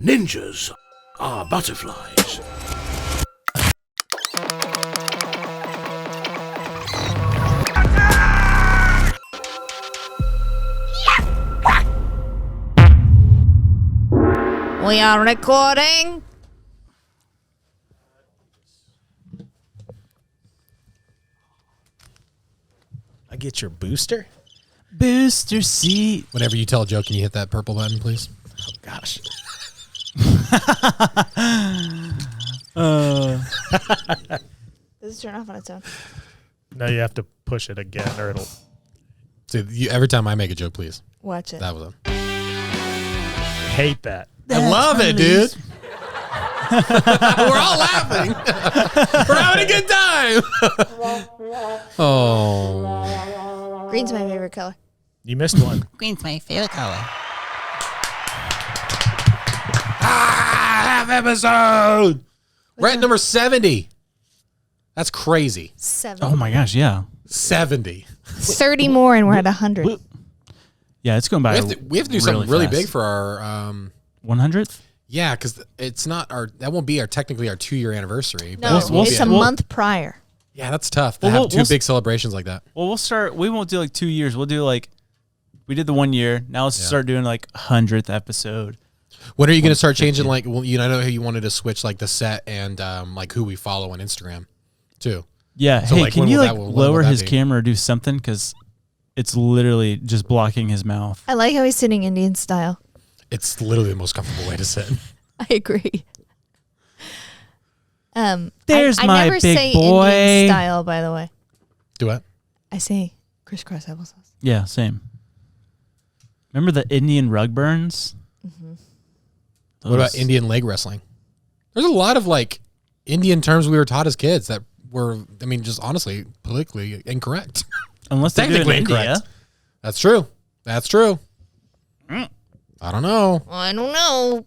Ninjas are butterflies. We are recording. I get your booster? Booster seat. Whenever you tell a joke, can you hit that purple button, please? Oh, gosh. Does it turn off on its own? No, you have to push it again or it'll... So every time I make a joke, please. Watch it. That was it. hate that. I love it, dude. We're all laughing. We're having a good time. Oh. Green's my favorite color. You missed one. Green's my favorite color. Half episode. We're at number 70. That's crazy. 70. Oh my gosh, yeah. 70. 30 more and we're at 100. Yeah, it's going by. We have to do something really big for our 100th. Yeah, because it's not our. That won't be technically our 2-year anniversary. No, but it's a month prior. Yeah, that's tough to have two big celebrations like that. Well, we'll start. We won't do like 2 years. We'll do like we did the 1 year. Now let's start doing like 100th episode. When are you going to start changing? Like, well, I know how you wanted to switch like the set and like who we follow on Instagram, too. Yeah. So, hey, like, can you like when lower will his that be? camera or do something? Because it's literally just blocking his mouth. I like how he's sitting Indian style. It's literally the most comfortable way to sit. I agree. There's I my never big say boy. Indian style, by the way. Do what? I say crisscross applesauce. Yeah, same. Remember the Indian rug burns? Mm-hmm. What about Indian leg wrestling? There's a lot of like Indian terms we were taught as kids that were, I mean, just honestly politically incorrect. Unless they do it in Technically India. incorrect. That's true. That's true. I don't know. I don't know.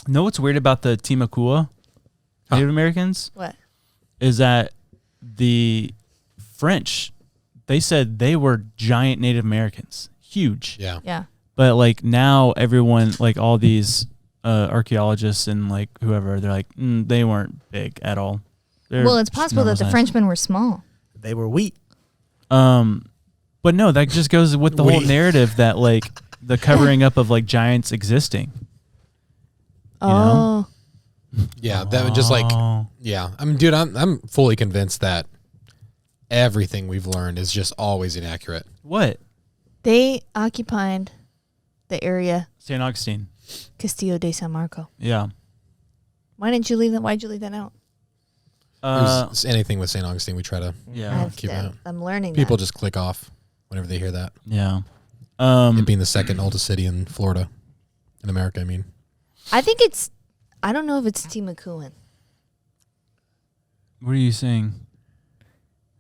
Know what's weird about the Timucua Native Americans? What? Is that the French, they said they were giant Native Americans. Huge. Yeah. Yeah. But like now everyone, like all these archaeologists and like whoever, they're like, they weren't big at all. They're Well, it's just possible that normal the size. Frenchmen were small. They were wheat. But no, that just goes with the whole narrative that like the covering up of like giants existing. Oh. Yeah. That would just like, Oh. yeah. I mean, dude, I'm fully convinced that everything we've learned is just always inaccurate. What? They occupied the area St. Augustine. Castillo de San Marco. Yeah. Why didn't you leave that? Why'd you leave that out? There's anything with St. Augustine we try to Yeah. keep out. I'm learning People that. just click off whenever they hear that. Yeah. It being the second oldest city in Florida, in America, I mean. I think I don't know if it's Timucuan. What are you saying?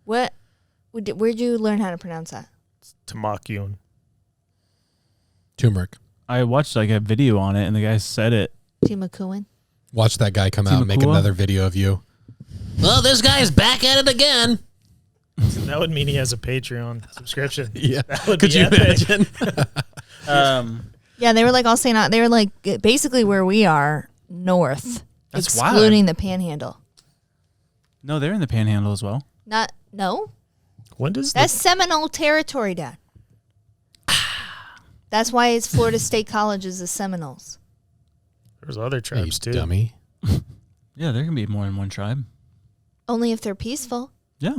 Where'd you learn how to pronounce that? Tamakiun. Turmeric. I watched like a video on it and the guy said it. Timucuan? Watch that guy come out and make Timucua? another video of you. Well, this guy's back at it again. That would mean he has a Patreon subscription. Yeah. That would Could be you epic. imagine? Yeah, they were like all saying they were like basically where we are north, That's excluding the Panhandle. No, they're in the Panhandle as well. No, When does that's Seminole territory, Dad. That's why it's Florida State College is the Seminoles. there's other You tribes too. dummy. Yeah, there can be more than one tribe. Only if they're peaceful. Yeah.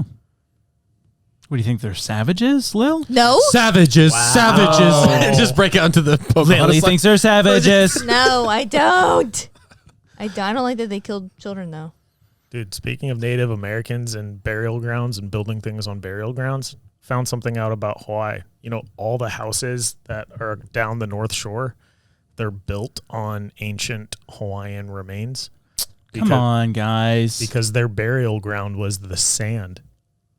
What do you think? They're savages, Lil? No, Savages. Wow. Savages. Just break out into the Pokemon. Lily It's like- thinks they're savages. no, I don't. I don't like that they killed children though. Dude, speaking of Native Americans and burial grounds and building things on burial grounds, found something out about Hawaii. You know, all the houses that are down the North Shore, they're built on ancient Hawaiian remains. Come on, guys. Because their burial ground was the sand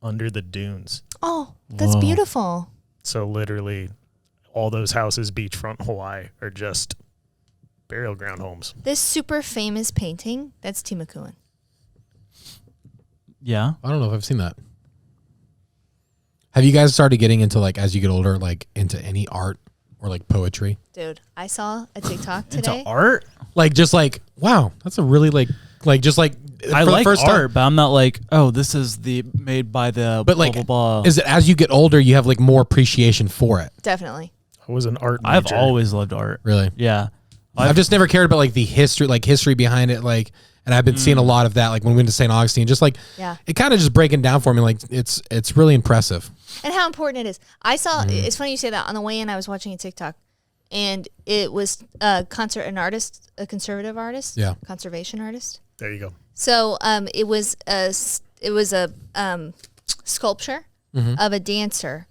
under the dunes. Oh, that's Whoa. beautiful. So literally all those houses beachfront Hawaii are just burial ground homes. This super famous painting, that's Timucuan. Yeah. I don't know if I've seen that. Have you guys started getting into, like, as you get older, like, into any art or like poetry. Dude, I saw a TikTok today. Into art? Like just like wow, that's a really like just like I for the like first art, time. but I'm not like, oh, this is the made by the But like, blah, blah, blah. is it as you get older, you have like more appreciation for it? Definitely. I was an art major. I've always loved art. Really? Yeah. I've just never cared about like the history behind it, like, and I've been seeing a lot of that, like when we went to St. Augustine, just like, Yeah. it kind of just breaking down for me, like it's really impressive. And how important it is. I saw, it's funny you say that. On the way in, I was watching a TikTok, and it was a conservative artist. Yeah. Conservation artist. There you go. So it was a sculpture of a dancer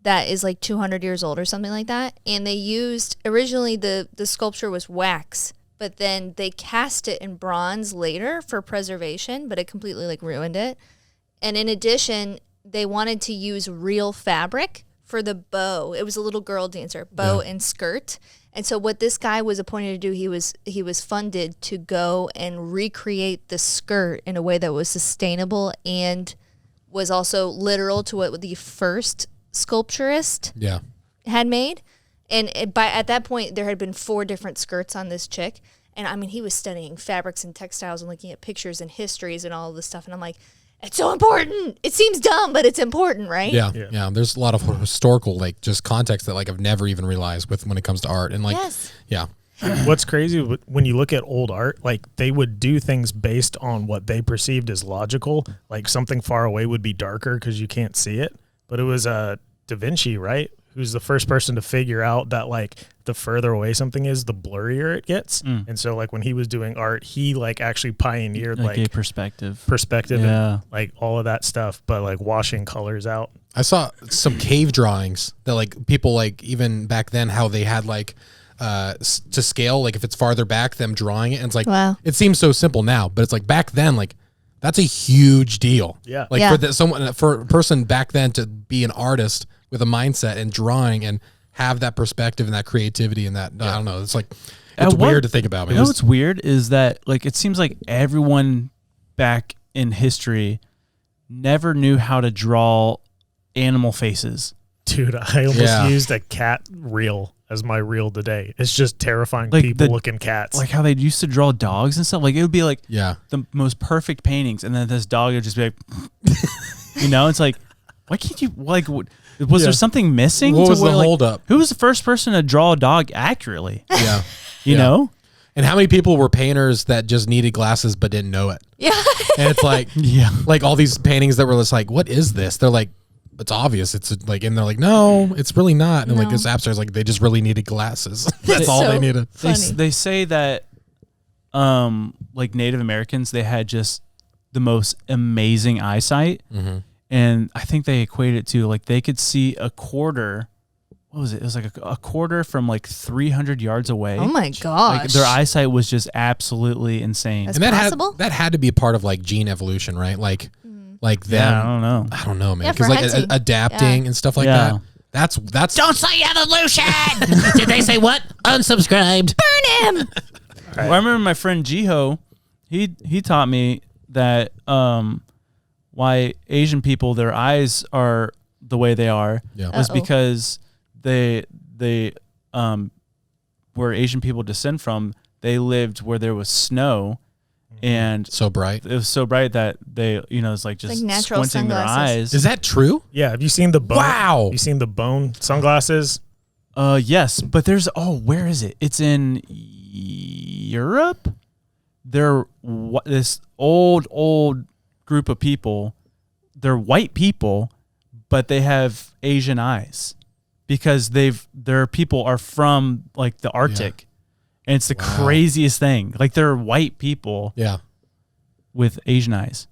that is like 200 years old or something like that. And they used, originally the sculpture was wax, but then they cast it in bronze later for preservation, but it completely like ruined it. And in addition, they wanted to use real fabric for the bow. It was a little girl dancer, bow and skirt. And so what this guy was appointed to do, he was funded to go and recreate the skirt in a way that was sustainable and was also literal to what the first sculpturist had made. And at that point, there had been 4 different skirts on this chick. And I mean, he was studying fabrics and textiles and looking at pictures and histories and all of this stuff. And I'm like, it's so important. It seems dumb, but it's important, right? Yeah. There's a lot of historical, like, just context that, like, I've never even realized when it comes to art. And, like, What's crazy when you look at old art, like they would do things based on what they perceived as logical. Like something far away would be darker because you can't see it. But it was Da Vinci, right? Who's the first person to figure out that like the further away something is, the blurrier it gets. And so like when he was doing art, he like actually pioneered like a perspective and like all of that stuff, but like washing colors out. I saw some cave drawings that like people like even back then how they had like to scale, like if it's farther back, them drawing it, and it's like Wow. It seems so simple now, but it's like back then, like that's a huge deal. Yeah. Like for a person back then to be an artist with a mindset and drawing and have that perspective and that creativity and that I don't know, it's like it's weird to think about. You know what's weird is that like it seems like everyone back in history never knew how to draw animal faces. Dude, I almost used a cat reel as my reel today. It's just terrifying Like people looking cats. Like how they used to draw dogs and stuff. Like it would be like the most perfect paintings, and then this dog would just be like, you know, it's like, why can't you like? Was there something missing? What was the holdup? Who was the first person to draw a dog accurately? Yeah, you know. And how many people were painters that just needed glasses but didn't know it? Yeah. And it's like, like all these paintings that were just like, what is this? They're like, it's obvious. It's like, and they're like, no, it's really not. And like this abstract is like, they just really needed glasses. That's all they needed. They say that, like Native Americans, they had just the most amazing eyesight. And I think they equate it to like they could see a quarter. What was it? It was like a quarter from like 300 yards away. Oh my gosh. Like their eyesight was just absolutely insane. That's And possible? that had to be a part of like gene evolution, right? Like them. I don't know, man. Yeah, Because for like hunting. adapting and stuff like that. That's Don't say evolution! Did they say what? Unsubscribed. Burn him. Well, I remember my friend Jiho, he taught me that why Asian people, their eyes are the way they are was because they where Asian people descend from, they lived where there was snow, and so bright. it was so bright that they, you know, it's like just Like natural squinting their sunglasses. eyes. Is that true? Yeah, have you seen the bone? Wow. Have you seen the bone sunglasses? Yes, but there's where is it? It's in Europe. They're this old group of people. They're white people, but they have Asian eyes because their people are from like the Arctic, and it's the craziest thing. Like they're white people, with Asian eyes.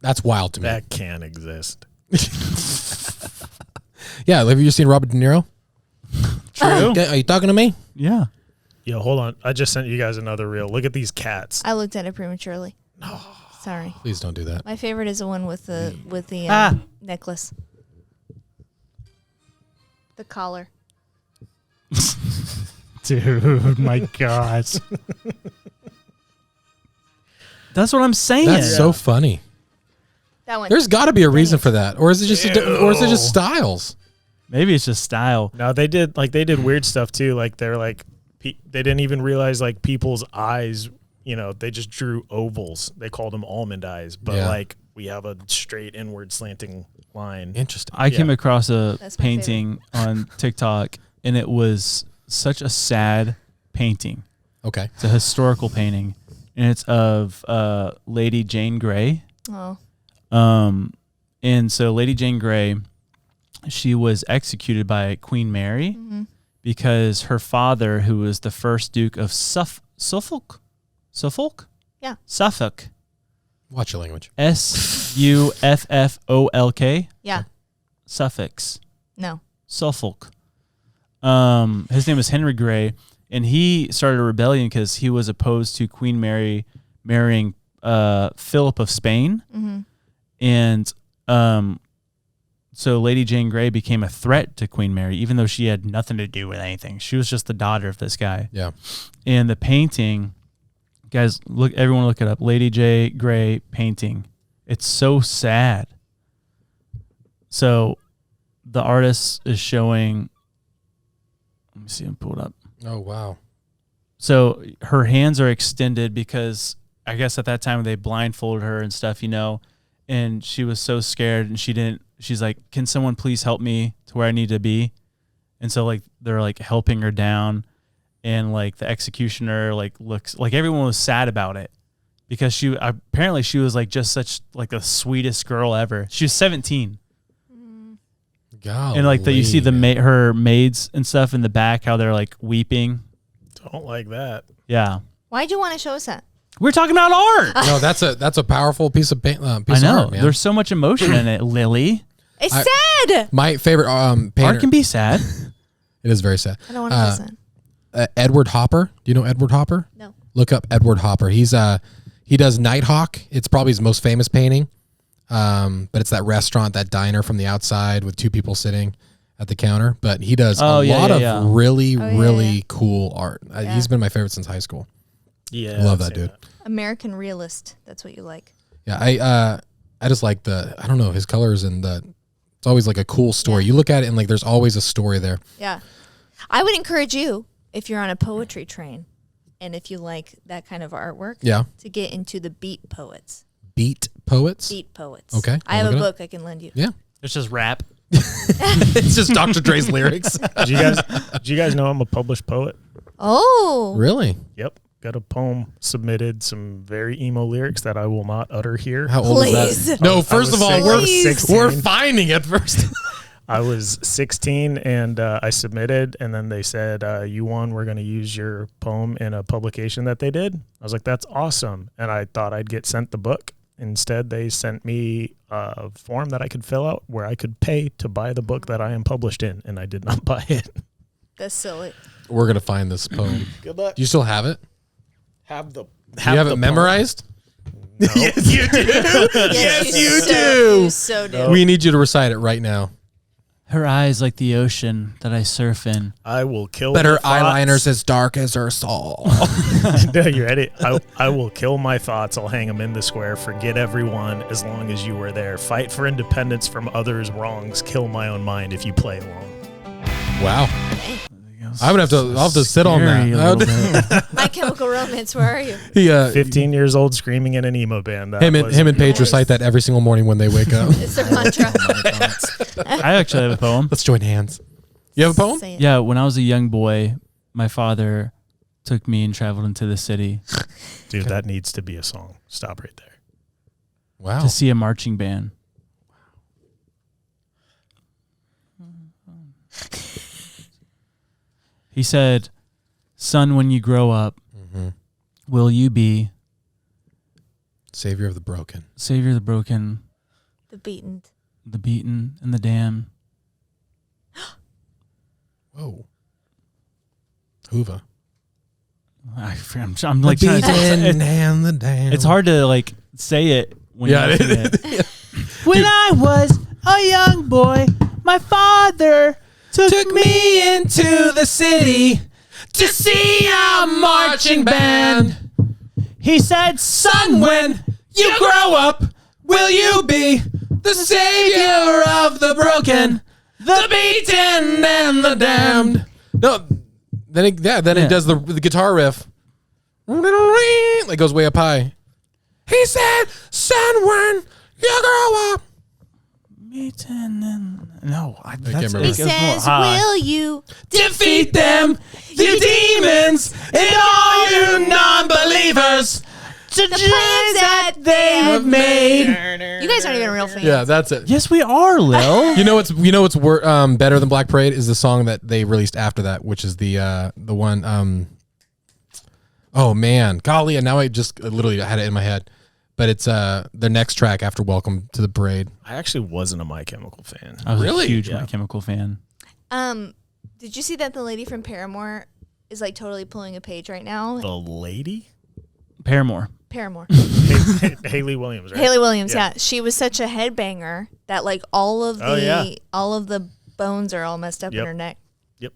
That's wild to me. That can't exist. Yeah, have you seen Robert De Niro? True. Are you talking to me? Yeah. Yo, hold on. I just sent you guys another reel. Look at these cats. I looked at it prematurely. No. Sorry. Please don't do that. My favorite is the one with the necklace. The collar. Dude, my gosh. That's what I'm saying. That's so funny. That one. There's got to be a reason for that, or is it just styles? Maybe it's just style. No, they did weird stuff too. Like they're like they didn't even realize like people's eyes. They just drew ovals. They called them almond eyes, but like we have a straight inward slanting line. Interesting. I came across a That's my painting on TikTok, and it was such a sad painting. Okay. It's a historical painting, and it's of Lady Jane Grey. Oh. And so Lady Jane Grey, she was executed by Queen Mary because her father, who was the first Duke of Suffolk? Yeah. Suffolk. Watch your language. Suffolk. Yeah. Suffix. No. Suffolk. His name was Henry Grey, and he started a rebellion because he was opposed to Queen Mary marrying Philip of Spain. Mm-hmm. And so Lady Jane Grey became a threat to Queen Mary, even though she had nothing to do with anything. She was just the daughter of this guy. Yeah. And the painting, guys, everyone look it up. Lady Jane Grey painting. It's so sad. So the artist is showing, let me see, I'll pull it up. Oh, wow. So her hands are extended because I guess at that time they blindfolded her and stuff, and she was so scared and she's like, can someone please help me to where I need to be? And so like, they're like helping her down, and like the executioner like looks like everyone was sad about it because she was like just such like the sweetest girl ever. She was 17. Golly. And like you see her maids and stuff in the back, how they're like weeping. Don't like that. Yeah. Why'd you want to show us that? We're talking about art. No, that's a powerful piece of paint. I Piece know. of art, man. There's so much emotion in it, Lily. It's sad. My favorite painter. Art can be sad. It is very sad. I don't want to listen. Edward Hopper. Do you know Edward Hopper? No. Look up Edward Hopper. He does Nighthawk. It's probably his most famous painting. But it's that restaurant, that diner from the outside with two people sitting at the counter. But he does a lot of really cool art. He's been my favorite since high school. Yeah, I love that dude. American realist. That's what you like. Yeah, I just like I don't know, his colors and it's always like a cool story. You look at it and like there's always a story there. Yeah. I would encourage you, if you're on a poetry train and if you like that kind of artwork, to get into the beat poets. Beat poets? Beat poets. Okay. I have a book I can lend you. Yeah. It's just rap. It's just Dr. Dre's lyrics. Do you guys know I'm a published poet? Oh. Really? Yep. Got a poem submitted, some very emo lyrics that I will not utter here. How old is that? No, first of all, we're finding it first. I was 16 and I submitted, and then they said, you won, we're going to use your poem in a publication that they did. I was like, that's awesome. And I thought I'd get sent the book. Instead, they sent me a form that I could fill out where I could pay to buy the book that I am published in, and I did not buy it. That's silly. We're going to find this poem. Good luck. Do you still have it? Do you have it memorized? No. Yes, you do. Yes, you do. You so do. We need you to recite it right now. Her eyes like the ocean that I surf in. I will kill But her my thoughts. eyeliner's as dark as her soul. No, you ready? I will kill my thoughts. I'll hang them in the square. Forget everyone as long as you were there. Fight for independence from others' wrongs. Kill my own mind if you play along. Wow. I'll have to sit on that. My Chemical Romance, where are you? 15 years old screaming in an emo band. Him and Paige recite that every single morning when they wake up. It's their mantra. I actually have a poem. Let's join hands. You have a poem? Say it. Yeah, when I was a young boy, my father took me and traveled into the city Dude, that needs to be a song. Stop right there. Wow. to see a marching band. He said, son, when you grow up, will you be Savior of the broken. Savior of the broken, The beaten. the beaten, and the damned? Whoa. Hoova. I'm like trying to and the damn. it's hard to like say it when Yeah, you're it singing it. When I was a young boy, my father took me into the city to see a marching band. He said, son, when you grow up, will you be the savior of the broken, the beaten and the damned. No, then it does the guitar riff. It goes way up high. He said, son, when you grow up. No, can't remember. He says, will you Defeat them, you demons, and all you non-believers. the plans that they have made. You guys aren't even real fans. Yeah, that's it. Yes, we are, Lil. You know what's better than Black Parade is the song that they released after that, which is the one. Oh man, golly! And now I just literally had it in my head, but it's their next track after Welcome to the Parade. I actually wasn't a My Chemical fan. I was Really? a huge Yeah. My Chemical fan. Did you see that the lady from Paramore is like totally pulling a page right now? The lady? Paramore. Paramore. Haley Williams, right? Haley Williams, yeah. She was such a headbanger that like all of the bones are all messed up in Yep. her neck. Yep.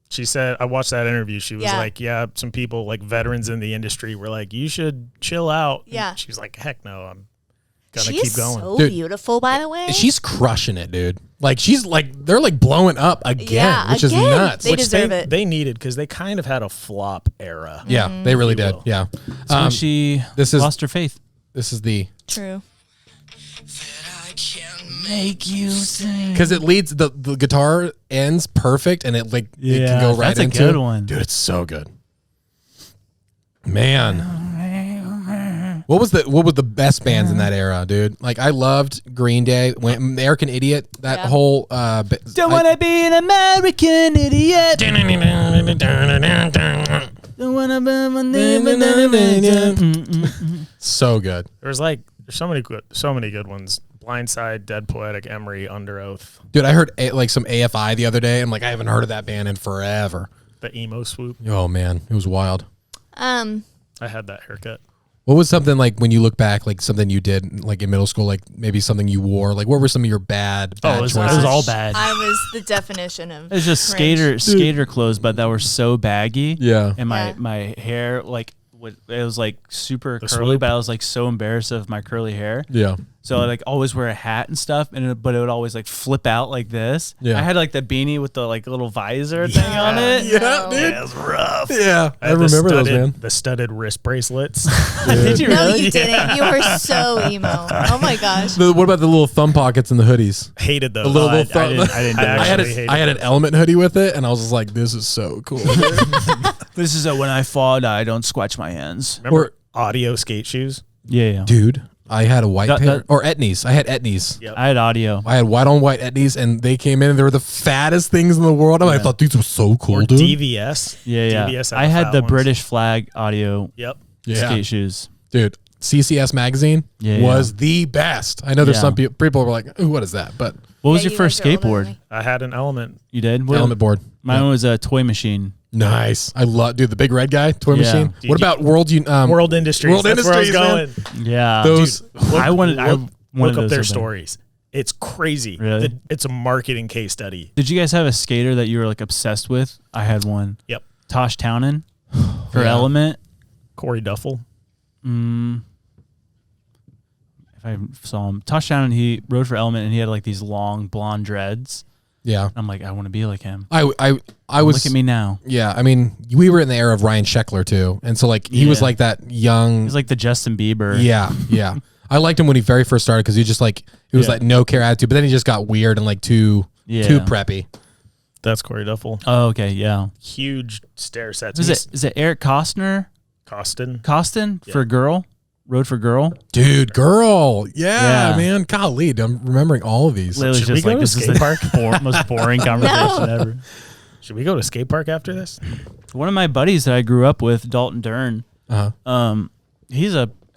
She said, I watched that interview. She was Yeah. like, yeah, some people, like veterans in the industry, were like, you should chill out. And Yeah. she was like, heck no, I'm gonna She keep is going. so Dude, beautiful, by the way. She's crushing it, dude. Like they're like blowing up again, Yeah, which is again. nuts. They deserve it. They needed, because they kind of had a flop era. Yeah, they really You did. will. Yeah. So when she this is- lost her faith. This is the True. Make you sing. because it leads the guitar ends perfect and it it can go right that's a into good one. Dude, it's so good. Man. What was the best bands in that era, dude? Like I loved Green Day, American Idiot, that Yeah. whole Don't want to be an American idiot. Don't want to be an idiot. so good. There's so many good ones. Blindside, Dead Poetic, Emery, Under Oath, Dude, I heard like some AFI the other day. I'm like, I haven't heard of that band in forever. the Emo Swoop. Oh man, it was wild. I had that haircut. What was something like when you look back, like something you did like in middle school, like maybe something you wore? Like what were some of your bad It was choices? all bad. I was the definition of It's just cringe. skater clothes, but that were so baggy. Yeah. And Yeah. my hair it was like super The curly, swoop? but I was like so embarrassed of my curly hair. Yeah. So I like always wear a hat and stuff, but it would always like flip out like this. Yeah. I had like the beanie with the like little visor thing on it. Yeah, dude. It was rough. Yeah. I had the remember those, studded- man. The studded wrist bracelets. Did you No, really? you didn't. You were so emo. Oh my gosh. What about the little thumb pockets and the hoodies? Hated those. The little I thumb. didn't I didn't I do that. I had actually hated I had an those. Element hoodie with it, and I was just like, "This is so cool." This is when I fall, I don't scratch my hands. Remember audio skate shoes? Yeah. Dude, I had a white That- pair that- or etnies. I had etnies. Yep. I had audio. I had white on white etnies, and they came in, and they were the fattest things in the world. And I thought these were so cool, Or dude. DVS. Yeah. DVS I had fat the ones. British flag audio Yep. Yeah. skate shoes. Dude, CCS magazine Yeah, was the best. I know there's Yeah. some people were like, "Ooh, what is that?" But What was Yeah, your you first guys are older than skateboard? me. I had an Element. You did? What- Element board. Mine was a toy machine. Nice. I love, dude, the big red guy, toy Yeah. machine. Dude, what about World World Industries. World That's where I was Industries, going. Yeah. Those I wanted Look up those their so bad. stories. It's crazy. Really? It's a marketing case study. Did you guys have a skater that you were like obsessed with? I had one. Yep. Tosh Townend for Yeah. Element. Corey Duffel. If I saw him, Tosh Townend, he rode for Element and he had like these long blonde dreads. Yeah. I'm like, I want to be like him. I was Look at me now. Yeah, I mean, we were in the era of Ryan Sheckler too, and so like he was Yeah. like that young. He's like the Justin Bieber. Yeah. I liked him when he very first started because he just like he was Yeah. like no care attitude, but then he just got weird and like too preppy. That's Corey Duffel. Oh, okay, yeah. Huge stair sets. Is it Eric Costner? Costin? For Girl? Rode for Girl? Dude, girl, yeah, Yeah. man, golly, I'm remembering all of these. Literally Should we just go like to this is skate the park? most boring conversation ever. Should we go to skate park after this? One of my buddies that I grew up with, Dalton Dern, Uh-huh.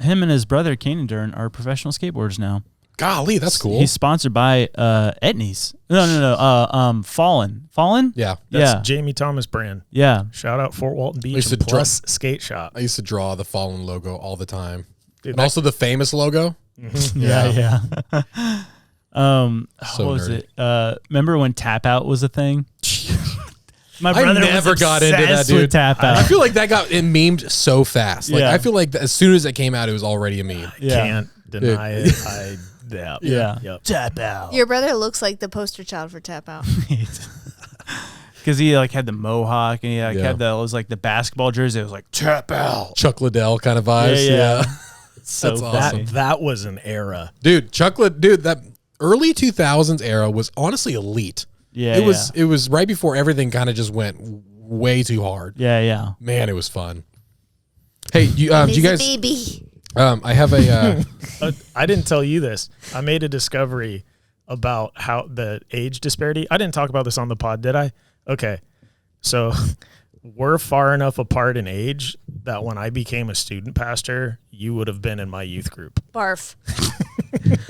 him and his brother Kanan Dern are professional skateboarders now. Golly, that's cool. He's sponsored by Etnies. No. Fallen. Yeah, That's Yeah. Jamie Thomas brand. Yeah. Shout out Fort Walton Beach used to and Plus Skate Shop. I used to draw the Fallen logo all the time, Dude, and also the famous logo. Yeah. So what was nerdy. it? Remember when Tap Out was a thing? My I brother never was got into that, obsessed dude. with Tap Out. I feel like that got it memed so fast. Like Yeah. I feel like as soon as it came out, it was already a meme. Yeah. Can't deny it. I Yeah. Yep. Tap out. Your brother looks like the poster child for Tap Out. Because he like had the mohawk and he like Yeah. had the, it was like the basketball jersey. It was like tap out. Chuck Liddell kind of vibes. Yeah. Yeah. So That's awesome. That was an era. Dude, that early 2000s era was honestly elite. Yeah. It was right before everything kind of just went way too hard. Yeah. Man, it was fun. Hey, do you guys? Baby. I have a. I didn't tell you this. I made a discovery about how the age disparity. I didn't talk about this on the pod, did I? Okay. So we're far enough apart in age that when I became a student pastor, you would have been in my youth group. Barf.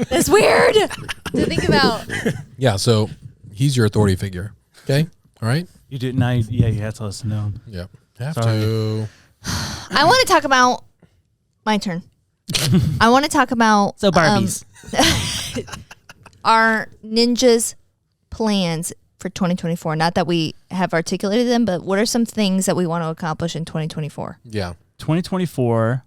That's weird to think about. Yeah, so he's your authority figure. Okay, all right. You didn't. Yeah, you had to listen to him. Yeah, have Sorry. to. I want to talk about my turn. I want to talk about So Barbies. our ninjas plans for 2024. Not that we have articulated them, but what are some things that we want to accomplish in 2024? Yeah, 2024.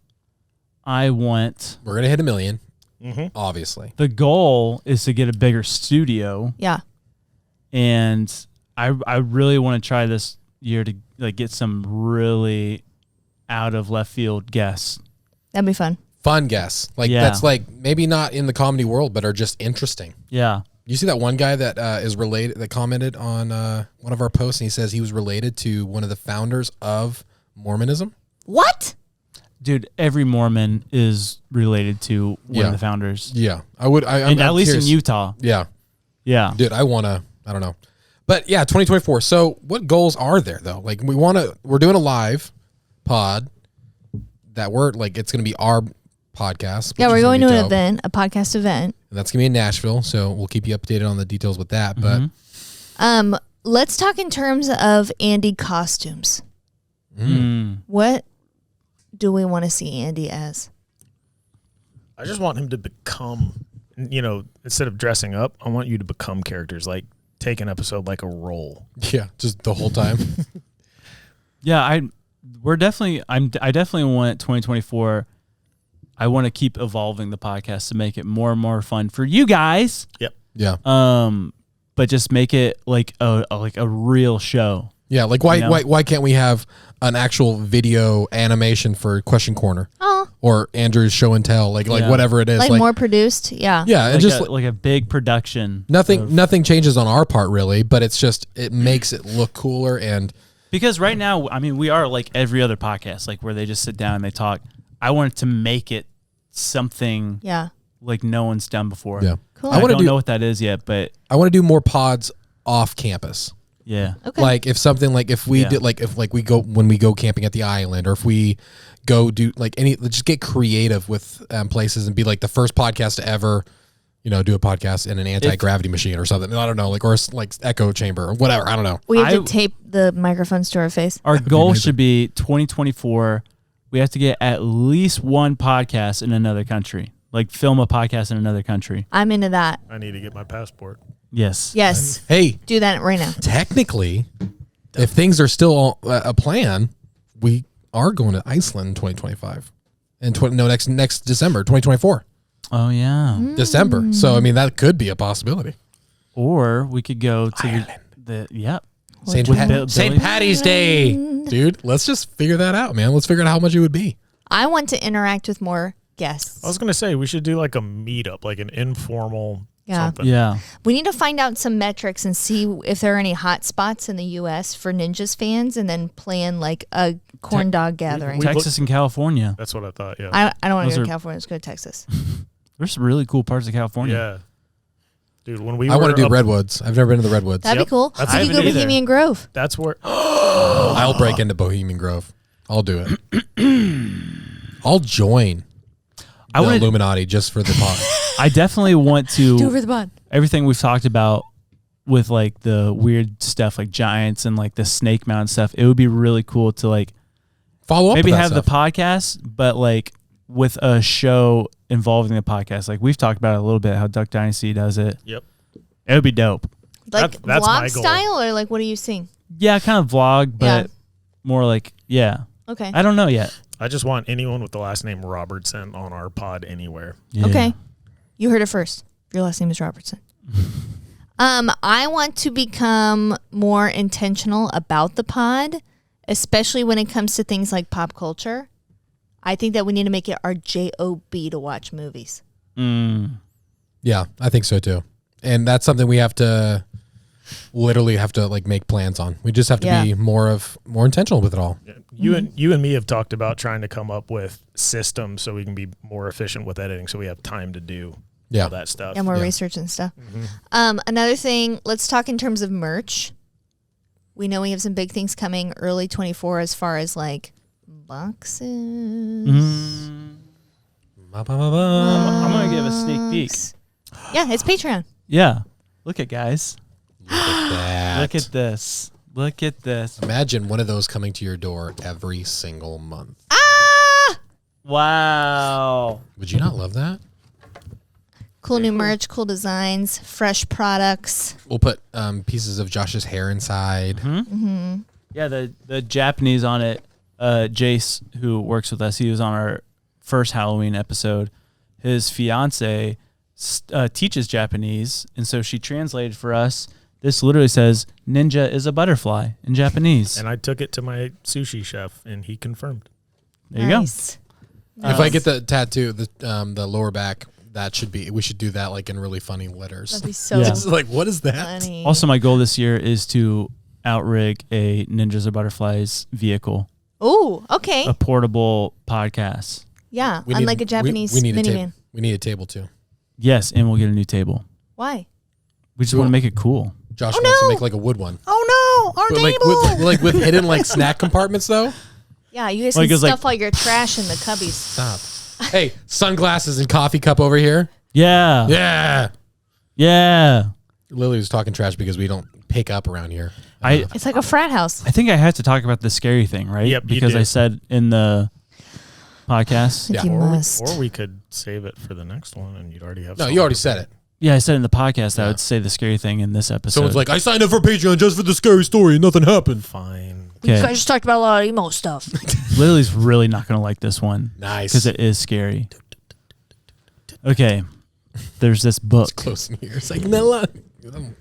I want. we're gonna hit 1 million. Mm-hmm. Obviously. The goal is to get a bigger studio, Yeah. and I really want to try this year to like get some really out of left field guests. That'd be fun. Fun guess. Like Yeah. that's like maybe not in the comedy world, but are just interesting. Yeah. You see that one guy that is related that commented on one of our posts, and he says he was related to one of the founders of Mormonism. What? Dude, every Mormon is related to one Yeah. of the founders. Yeah, I would. And at least in Utah. Yeah, Yeah. dude, I don't know. But yeah, 2024. So what goals are there though? Like we're doing a live pod that it's going to be our podcast. Yeah, which we're is going to gonna an be dope. event, a podcast event. And that's going to be in Nashville. So we'll keep you updated on the details with that. But Let's talk in terms of Andy costumes. Mm. What do we want to see Andy as? I just want him to become, instead of dressing up, I want you to become characters. Like take an episode like a role. yeah, just the whole time. Yeah, I definitely want 2024. I want to keep evolving the podcast to make it more and more fun for you guys. Yep. Yeah. But just make it like a real show. Yeah, like why can't we have an actual video animation for Question Corner Oh, or Andrew's Show and Tell, like Yeah. whatever it is, like more produced? Yeah. yeah, and Like just like a big production. nothing changes on our part really, but it's just it makes it look cooler and Because right now, I mean, we are like every other podcast, like where they just sit down and they talk. I wanted to make it something Yeah. like no one's done before. yeah. Cool. I wanna don't do- know what that is yet, but I want to do more pods off campus. yeah. Okay. Like if something like if we Yeah. did like if like we go when we go camping at the island or if we go do like just get creative with places and be like the first podcast to ever do a podcast in an anti-gravity machine or something. I don't know, like or like echo chamber or whatever. I don't know. we have to I- tape the microphones to our face. Our goal amazing. should be 2024. We have to get at least one podcast in another country, like film a podcast in another country. I'm into that. I need to get my passport. Yes. Yes. Hey, Do that right now. technically, if things are still a plan, we are going to Iceland in 2025 and next December 2024 Oh yeah. December. So I mean that could be a possibility. Or we could go to the yep. St. With Billy. Patty's Day, dude. Let's just figure that out, man. Let's figure out how much it would be. I want to interact with more guests. I was gonna say we should do like a meetup, like an informal something. Yeah. We need to find out some metrics and see if there are any hot spots in the U.S. for Ninjas fans, and then plan like a corn dog gathering. Texas and California. That's what I thought. Yeah. I don't want to Those go are- to California. Let's go to Texas. There's some really cool parts of California. Yeah. Dude, when we I want to do up- Redwoods. I've never been to the Redwoods. That'd Yep. be cool. That's- We I could go haven't either. Bohemian Grove. That's where I'll break into Bohemian Grove. I'll do it. I'll join I the want. Illuminati just for the pod. I definitely want to. Do it for the bond. Everything we've talked about with like the weird stuff like giants and like the snake mountain stuff. It would be really cool to like Follow up. maybe with that have the stuff. podcast, but like with a show involving the podcast. Like we've talked about it a little bit how Duck Dynasty does it. Yep. It would be dope. Like That's my vlog goal. style, or like what are you seeing? Yeah, kind of vlog, but Yeah. more like yeah. Okay. I don't know yet. I just want anyone with the last name Robertson on our pod anywhere. Yeah. Okay. You heard it first. Your last name is Robertson. I want to become more intentional about the pod, especially when it comes to things like pop culture. I think that we need to make it our job to watch movies. Yeah, I think so too. And that's something we have to literally like make plans on. We just have to be more intentional with it all. You and me have talked about trying to come up with systems so we can be more efficient with editing, so we have time to do all that stuff. Yeah, more research and stuff. Another thing, let's talk in terms of merch. We know we have some big things coming early 24 as far as like boxes. I'm going to give a sneak peek. Yeah, it's Patreon. Yeah. Look at guys. Look at that. Look at this. Look at this. Imagine one of those coming to your door every single month. Ah! Wow. Would you not love that? Cool new merch, cool designs, fresh products. We'll put pieces of Josh's hair inside. Yeah, the Japanese on it, Jace, who works with us, he was on our first Halloween episode. His fiance teaches Japanese, and so she translated for us. This literally says, "Ninja is a butterfly" in Japanese. And I took it to my sushi chef, and he confirmed. There you go. Nice. If I get the tattoo, the lower back, we should do that like in really funny letters. That'd be so Yeah. It's like, what is that? funny. Also, my goal this year is to outrig a Ninjas or Butterflies vehicle, Oh, okay. a portable podcast. Yeah, We unlike need- a Japanese we need a minivan. we need a table too. Yes, and we'll get a new table. Why? We just Cool. want to make it cool. Josh Oh, wants no. to make like a wood one. Oh no, our But table. with hidden like snack compartments though. Yeah, you guys Like, can it's like- stuff all your trash in the cubbies. Stop. Hey, sunglasses and coffee cup over here. Yeah. Yeah. Yeah. Lily was talking trash because we don't pick up around here. It's like a frat house. I think I had to talk about the scary thing, right? Yep, you because I did. said in the podcast. Yeah. You Or must. we could save it for the next one, and you'd already have. No, you already said it. Yeah, I said in the podcast I would say the scary thing in this episode. Someone's like, I signed up for Patreon just for the scary story and nothing happened. Fine. You okay, guys just talked about a lot of emo stuff. Lily's really not going to like this one Nice. because it is scary. Okay, there's this book. Close in here. It's like, no.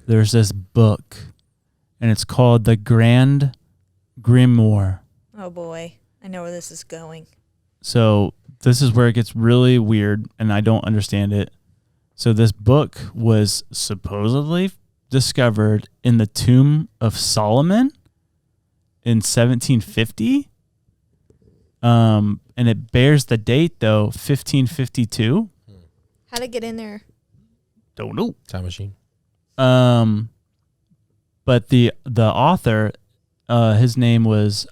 There's this book, and it's called The Grand Grimoire. Oh boy, I know where this is going. So this is where it gets really weird, and I don't understand it. So this book was supposedly discovered in the tomb of Solomon in 1750. And it bears the date, though, 1552. How'd it get in there? Don't know. Time machine. But the author, his name was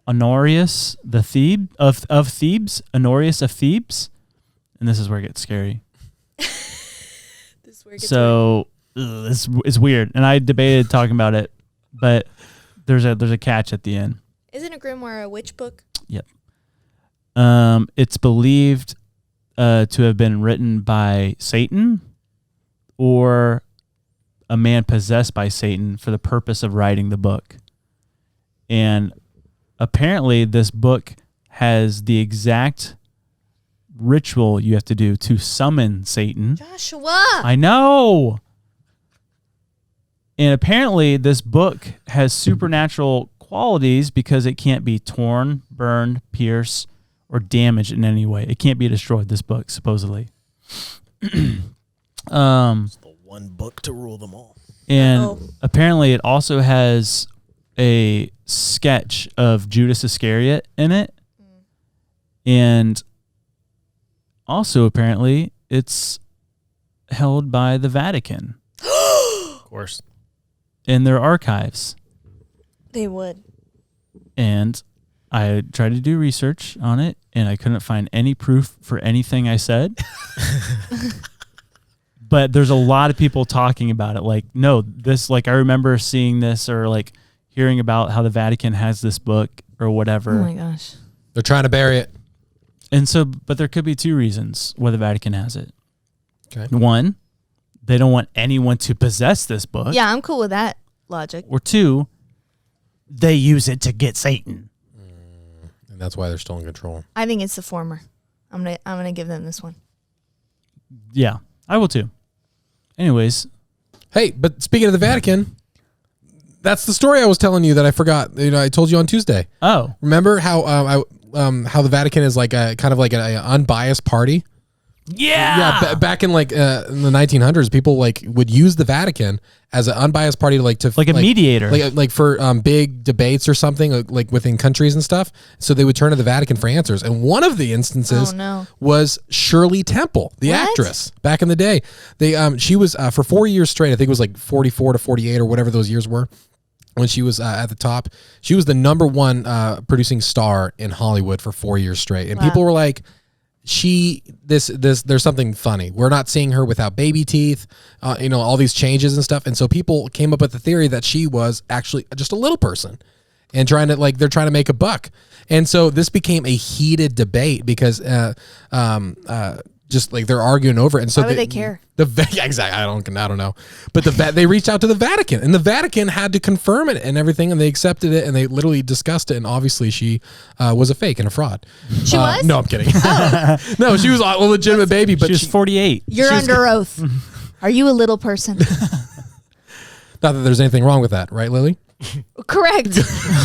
Honorius of Thebes, Honorius of Thebes, and this is where it gets scary. So it's weird, and I debated talking about it, but there's a catch at the end. Isn't a grimoire a witch book? Yep. It's believed to have been written by Satan or a man possessed by Satan for the purpose of writing the book. And apparently this book has the exact ritual you have to do to summon Satan. Joshua. I know. And apparently this book has supernatural qualities because it can't be torn, burned, pierced, or damaged in any way. It can't be destroyed, this book, supposedly. The one book to rule them all. And apparently it also has a sketch of Judas Iscariot in it. And also apparently it's held by the Vatican Of course. in their archives. They would. And I tried to do research on it, and I couldn't find any proof for anything I said. But there's a lot of people talking about it. Like, no, this, like, I remember seeing this or, like, hearing about how the Vatican has this book or whatever. Oh my gosh. They're trying to bury it. And so, but there could be two reasons why the Vatican has it. Okay. One, they don't want anyone to possess this book. Yeah, I'm cool with that logic. Or two, they use it to get Satan. And that's why they're still in control. I think it's the former. I'm gonna give them this one. Yeah, I will too. Anyways, Hey, but speaking of the Vatican, that's the story I was telling you that I forgot. I told you on Tuesday. oh, Remember how how the Vatican is like a kind of like an unbiased party? Yeah, back in like in the 1900s, people like would use the Vatican as an unbiased party to like a mediator, like for big debates or something like within countries and stuff. So they would turn to the Vatican for answers. And one of the instances was Shirley Temple, the actress back in the day. She was for 4 years straight. I think it was like 44 to 48 or whatever those years were. When she was at the top, she was the number one producing star in Hollywood for 4 years straight. And people were like, there's something funny. We're not seeing her without baby teeth, all these changes and stuff. And so people came up with the theory that she was actually just a little person and they're trying to make a buck. And so this became a heated debate because, just like they're arguing over it. And so why would they care? Exactly. I don't know. But they reached out to the Vatican, and the Vatican had to confirm it and everything, and they accepted it, and they literally discussed it. And obviously, she was a fake and a fraud. She was? No, I'm kidding. No, she was a legitimate baby, but she was 48. You're under oath. Are you a little person? Not that there's anything wrong with that, right, Lily? Correct.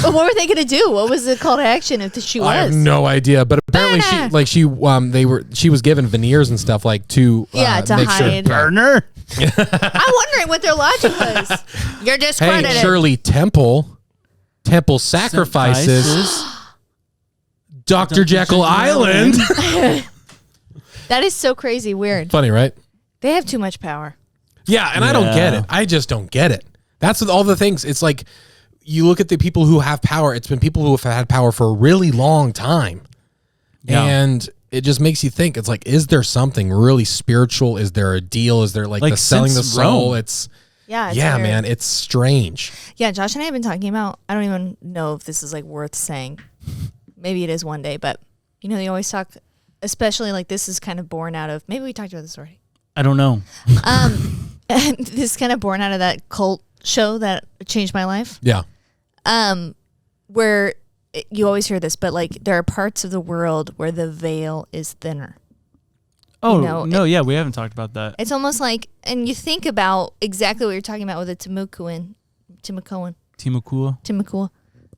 But what were they going to do? What was the call to action if she was? I have no idea, but apparently she was given veneers and stuff like to to make hide. sure. Burner. I'm wondering what their logic was. You're discredited. Hey, Shirley Temple sacrifices. Dr. Jekyll Island. That is so crazy weird. Funny, right? They have too much power. Yeah, and I don't get it. I just don't get it. That's with all the things. It's like you look at the people who have power. It's been people who have had power for a really long time. Yeah. And it just makes you think. It's like, is there something really spiritual? Is there a deal? Is there like the selling the soul? Weird. Man, it's strange. Yeah, Josh and I have been talking about, I don't even know if this is like worth saying. Maybe it is one day, but they always talk, especially like this is kind of born out of, maybe we talked about this already. I don't know. And this is kind of born out of that cult show that changed my life. Yeah. Where you always hear this, but like there are parts of the world where the veil is thinner. Oh, yeah, we haven't talked about that. It's almost like, and you think about exactly what you're talking about with the Timucua,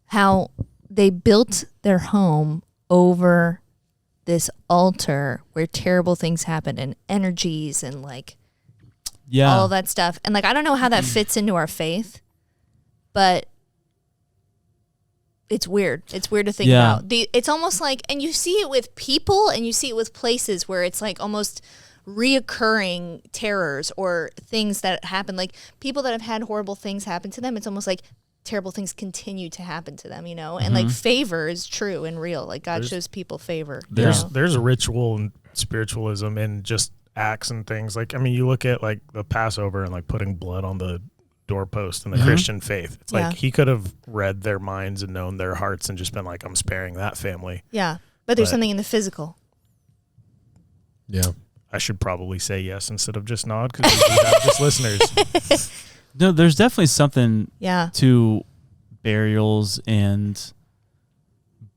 how they built their home over this altar where terrible things happen and energies and like all of that stuff. And like, I don't know how that fits into our faith, but it's weird. It's weird to think about. It's almost like, and you see it with people and you see it with places where it's like almost reoccurring terrors or things that happen. Like people that have had horrible things happen to them, it's almost like terrible things continue to happen to them, and like favor is true and real. Like God shows people favor. There's a ritual and spiritualism in just acts and things. Like, I mean, you look at like the Passover and like putting blood on the doorpost in the Christian faith. It's like he could have read their minds and known their hearts and just been like, I'm sparing that family. Yeah. But there's something in the physical. Yeah. I should probably say yes instead of just nod because we have just listeners. No, there's definitely something to burials and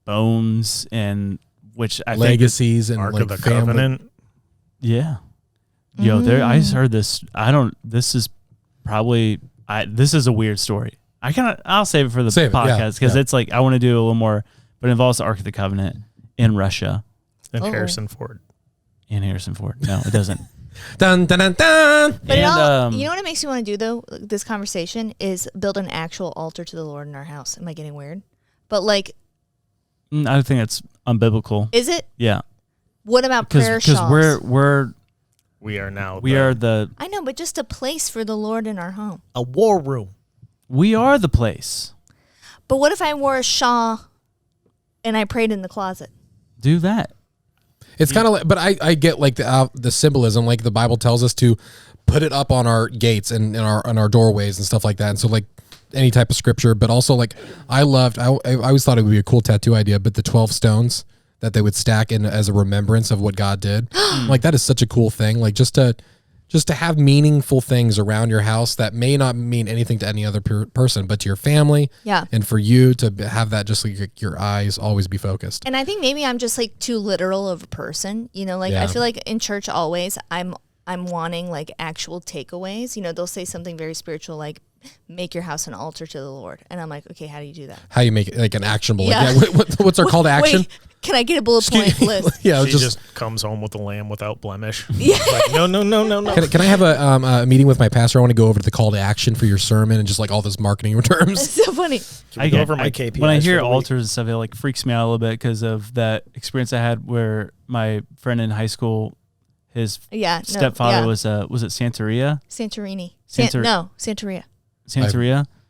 bones and which I legacies think and Ark like of the family. Covenant. Yeah. Yo, I heard this. This is probably this is a weird story. I'll save it for the podcast because it's like I want to do a little more, but it involves the Ark of the Covenant in Russia. And Harrison Ford. And Harrison Ford. No, it doesn't. Dun, dun, dun, dun. But you know what it makes me want to do though? This conversation is build an actual altar to the Lord in our house. Am I getting weird? But like, I think it's unbiblical. Is it? Yeah. What about prayer shawls? Because we are the. I know, but just a place for the Lord in our home. A war room. We are the place. But what if I wore a shawl and I prayed in the closet? Do that. It's kind of like, but I get like the symbolism, like the Bible tells us to put it up on our gates and on our doorways and stuff like that. And so like any type of scripture, but also like I always thought it would be a cool tattoo idea, but the 12 stones that they would stack in as a remembrance of what God did. Like that is such a cool thing. Like just to just to have meaningful things around your house that may not mean anything to any other person, but to your family. Yeah. And for you to have that, just like your eyes always be focused. And I think maybe I'm just like too literal of a person, you know, like I feel like in church always I'm wanting like actual takeaways. You know, they'll say something very spiritual like make your house an altar to the Lord. And I'm like, okay, how do you do that? How you make it like an actionable, Yeah. what's our call to action? Wait, can I get a bullet point list? Yeah, She just comes home with the lamb without blemish. Yeah. Like, no. Can I have a meeting with my pastor? I want to go over the call to action for your sermon and just like all this marketing terms. It's so funny. Can we go over my KPIs when I hear for the week? altars and stuff, it like freaks me out a little bit because of that experience I had where my friend in high school, his stepfather was it Santeria? Santorini. Santeria. Santeria.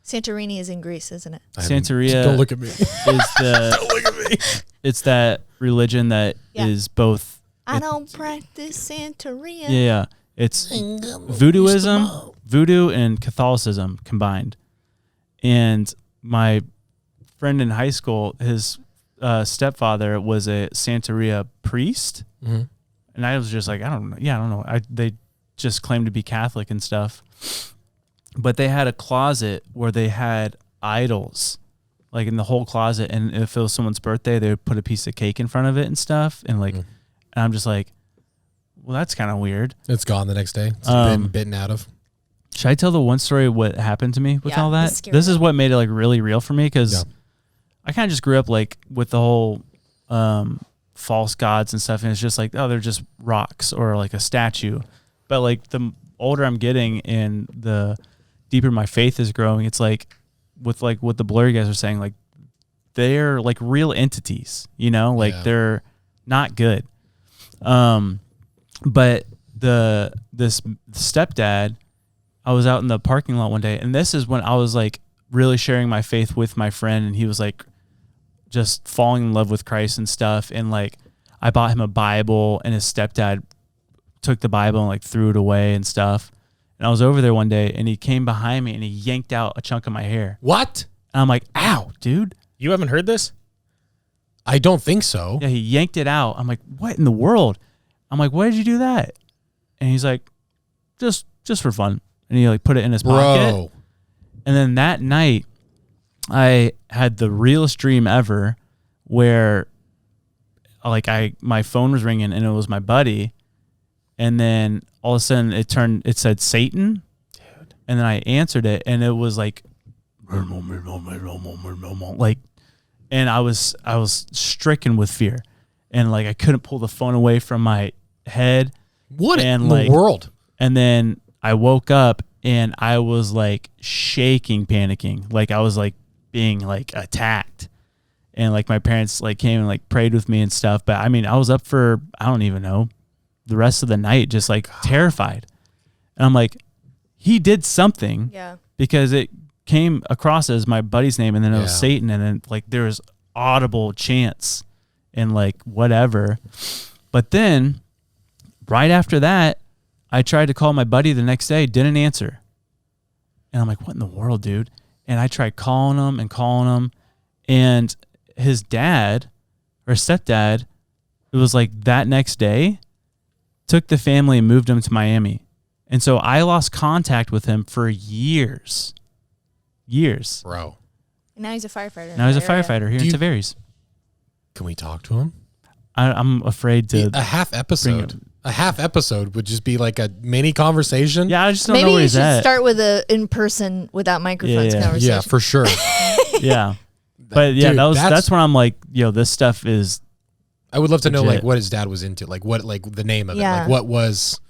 Santorini is in Greece, isn't it? Santeria. Don't look at me. Don't look at me. It's that religion that is both. I don't practice Santeria. Yeah. It's voodooism, voodoo and Catholicism combined. And my friend in high school, his stepfather was a Santeria priest. Mm-hmm. And I was just like, I don't know. Yeah, I don't know. They just claimed to be Catholic and stuff. But they had a closet where they had idols, like in the whole closet. And if it was someone's birthday, they would put a piece of cake in front of it and stuff. And like, and I'm just like, well, that's kind of weird. It's gone the next day. It's been bitten out of. Should I tell the one story what happened to me with all that? scary. This is what made it like really real for me because I kind of just grew up like with the whole false gods and stuff. And it's just like, oh, they're just rocks or like a statue. But like the older I'm getting and the deeper my faith is growing, it's like with like what the blurry guys are saying, like they're like real entities, you know, like they're not good. But this stepdad, I was out in the parking lot one day, and this is when I was like really sharing my faith with my friend, and he was like just falling in love with Christ and stuff. And like I bought him a Bible, and his stepdad took the Bible and like threw it away and stuff. And I was over there one day, and he came behind me and he yanked out a chunk of my hair. What? And I'm like, ow, dude. You haven't heard this? I don't think so. Yeah, he yanked it out. I'm like, what in the world? I'm like, why did you do that? And he's like, just for fun. And he like put it in his pocket. And then that night, I had the realest dream ever where like my phone was ringing and it was my buddy. And then all of a sudden it said Satan. Dude. And then I answered it and it was like, like, and I was stricken with fear. And like I couldn't pull the phone away from my head. What in like, the world? And then I woke up and I was like shaking, panicking. Like I was like being like attacked. And like my parents like came and like prayed with me and stuff. But I mean, I was up for, I don't even know, the rest of the night, just like terrified. And I'm like, he did something. Yeah. Because it came across as my buddy's name and then it was Satan. And then like there was audible chants and like whatever. But then right after that, I tried to call my buddy the next day, didn't answer. And I'm like, what in the world, dude? And I tried calling him. And his dad or stepdad, it was like that next day, took the family and moved him to Miami. And so I lost contact with him for years. Bro. And now he's a firefighter. Now he's a firefighter here in Tavares. Can we talk to him? I'm afraid to. A half episode would just be like a mini conversation. Yeah, I just don't know Maybe where you he's should at. start with a in person without microphones conversation. Yeah, for sure. Yeah. But yeah, Dude, that's when I'm like, yo, this stuff is. I would love to know legit. like what his dad was into, like what, like the name of it, like what was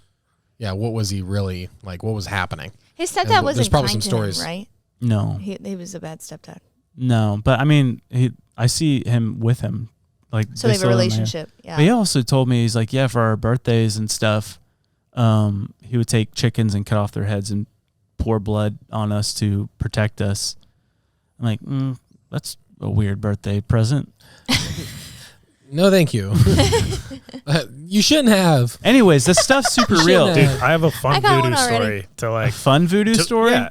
he really like? What was happening? His stepdad wasn't there's probably kind some to stories. him, right? No. He was a bad stepdad. No, but I mean, I see him with him. Like So they have a relationship. Yeah. But he also told me, he's like, yeah, for our birthdays and stuff, he would take chickens and cut off their heads and pour blood on us to protect us. I'm like, that's a weird birthday present. No, thank you. You shouldn't have. Anyways, this stuff's super real. have. Dude, I have a fun I got voodoo one already. story to like. Fun voodoo story? Yeah.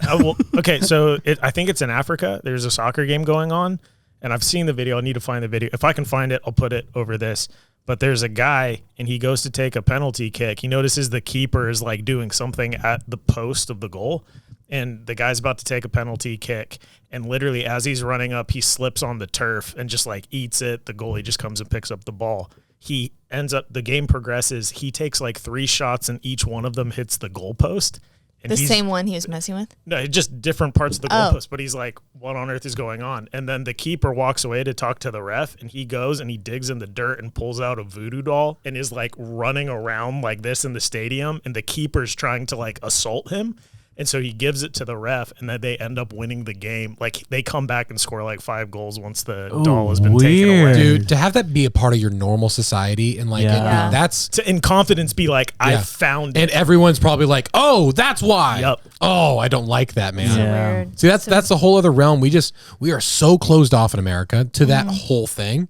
Okay, so I think it's in Africa. There's a soccer game going on, and I've seen the video. I need to find the video. If I can find it, I'll put it over this. But there's a guy, and he goes to take a penalty kick. He notices the keeper is like doing something at the post of the goal, and the guy's about to take a penalty kick. And literally, as he's running up, he slips on the turf and just like eats it. The goalie just comes and picks up the ball. He ends up, the game progresses. He takes like 3 shots, and each one of them hits the goalpost. And The same one he was messing with? No, just different parts of the goalpost. But he's like, what on earth is going on? And then the keeper walks away to talk to the ref, and he goes and he digs in the dirt and pulls out a voodoo doll and is like running around like this in the stadium. And the keeper's trying to like assault him. And so he gives it to the ref, and then they end up winning the game. Like, they come back and score like 5 goals once the doll has been taken away. Dude, to have that be a part of your normal society and like that's to in confidence be like, I found it. And everyone's probably like, oh, that's why. Yep. Oh, I don't like that, man. Yeah. Weird. See, that's a whole other realm. We are so closed off in America to that whole thing.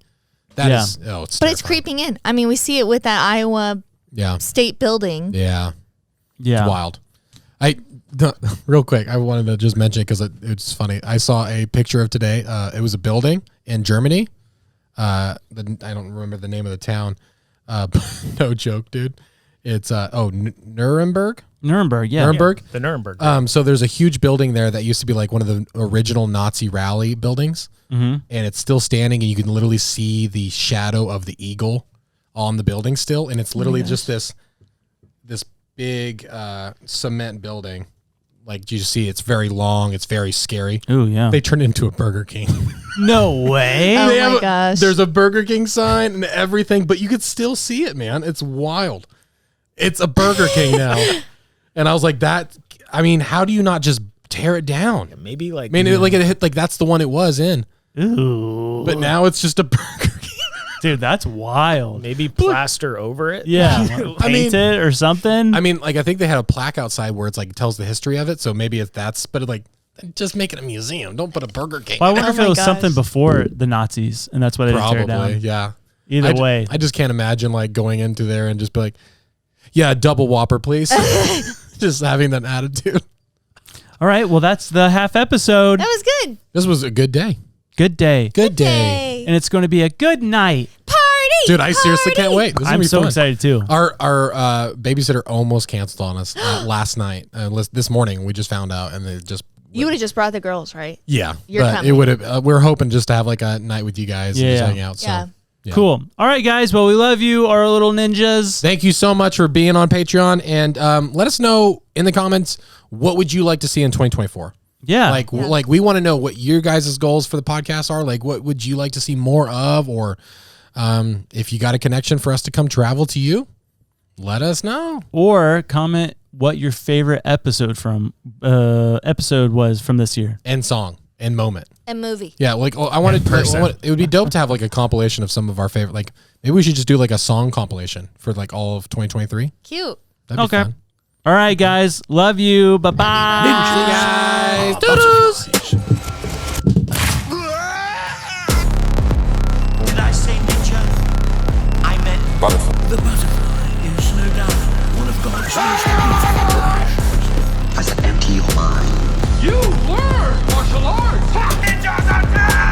That is, it's But it's terrifying. creeping in. I mean, we see it with that Iowa state building. Yeah. Yeah. It's wild. Real quick, I wanted to just mention it because it's funny. I saw a picture of today. It was a building in Germany. I don't remember the name of the town. No joke, dude. It's Nuremberg. Nuremberg, yeah. Nuremberg. The Nuremberg. So there's a huge building there that used to be like one of the original Nazi rally buildings, and it's still standing, and you can literally see the shadow of the eagle on the building still, and it's literally just this big cement building. Like, you see, it's very long, it's very scary. Oh yeah. They turned it into a Burger King. No way. Oh They my have gosh. There's a Burger King sign and everything, but you could still see it, man. It's wild. It's a Burger King now. And I was like, how do you not just tear it down? Maybe like, I mean, it hit, like, that's the one it was in. Ooh. But now it's just a Burger King. Dude, that's wild. maybe plaster over it. Yeah. Paint it or something. I mean, like, I think they had a plaque outside where it's like tells the history of it. So maybe but like, just make it a museum. Don't put a Burger King. Well, I wonder if my it was gosh. something before the Nazis, and that's why they didn't tear it Probably, down. yeah. Either way. I just can't imagine like going into there and just be like, yeah, double Whopper, please. Just having that attitude. All right. Well, that's the half episode. That was good. This was a good day. Good day. Good day. Hey. And it's going to be a good night. Party. Dude, I seriously can't wait. This is I'm gonna be so fun. excited too. Our babysitter almost canceled on us last night. This morning we just found out, and they just You would have just brought the girls, right? yeah. You're but coming. it would have. We're hoping just to have like a night with you guys and just Yeah. hang out. So Yeah. yeah. Cool. All right, guys. Well, we love you, our little ninjas. Thank you so much for being on Patreon, and let us know in the comments what would you like to see in 2024. Yeah. Like we want to know what your guys' goals for the podcast are. Like, what would you like to see more of, or if you got a connection for us to come travel to you, let us know. Or comment what your favorite episode was from this year. And song and moment. And movie. Yeah, like it would be dope to have like a compilation of some of our favorite. Like, maybe we should just do like a song compilation for like all of 2023. Cute. That'd be fun. All right, guys. Love you. Bye-bye. Guys, doodles. Did I say ninja? I meant butterfly. The butterfly is no doubt one of God's most beautiful creations. Does it empty your mind? You learn martial arts! Ninjas are dead!